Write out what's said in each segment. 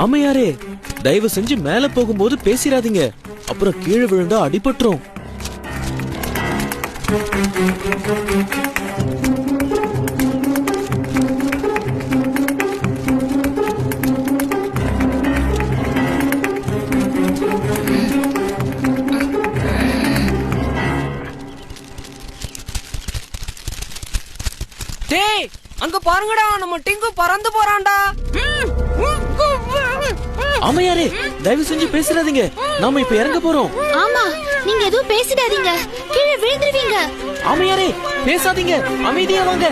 ஆமையாரே, தயவு செஞ்சு மேல போகும்போது பேசிராதீங்க, அப்புறம் கீழே விழுந்தா அடிபட்டுரும். டேய், அங்க பாருங்கடா, நம்ம டிங்கு பறந்து போறான்டா. ஆமையாரே, தயவு செஞ்சு பேசிராதீங்க, நாம இப்ப இறங்க போறோம். ஆமா, நீங்க எதுவும் பேசிடாதீங்க, கீழே விழுந்துருவீங்க. ஆமையாரே, பேசாதீங்க, அமைதியா வாங்க.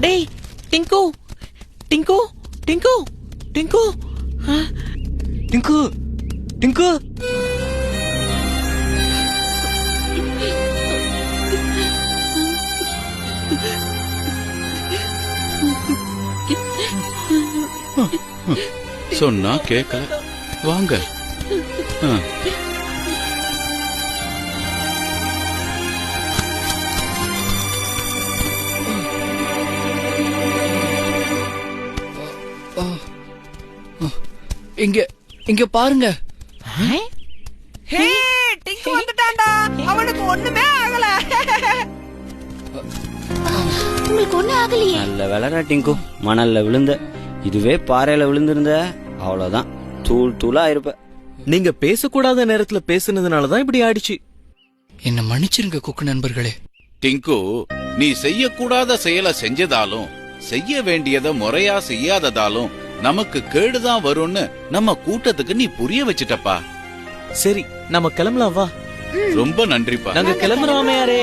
டேய் டிங்கு, டிங்கு, டிங்கு, டிங்கு, டிங்கு, டிங்கு. சொன்னா கேட்கல, வாங்க. இங்க இங்க பாருங்க. ஹே, டிங்கு வந்துட்டான்டா, அவனுக்கு ஒண்ணுமே ஆகல. உங்களுக்கு ஒண்ணு ஆகலையே. நல்ல வேலைடா டிங்கு, மணல்ல விழுந்த. இதுவே பாறையில விழுந்திருந்த அவ்வளவுதான், தூள் தூளா இருப்ப. நீங்க பேசக்கூடாத நேரத்துல பேசுனதுனாலதான் இப்படி ஆயிடுச்சு. என்ன மன்னிச்சிருங்க குக்கு நண்பர்களே. டிங்கு, நீ செய்யக்கூடாத செயலை செஞ்சதாலும் செய்ய வேண்டியதை முறையா செய்யாததாலும் நமக்கு கேடுதான் வரும்னு நம்ம கூட்டத்துக்கு நீ புரிய வச்சிட்டப்பா. சரி, நம்ம கிளம்பலாம் வா. ரொம்ப நன்றிப்பா. நாங்க கிளம்புறோம் ஆமையாரே.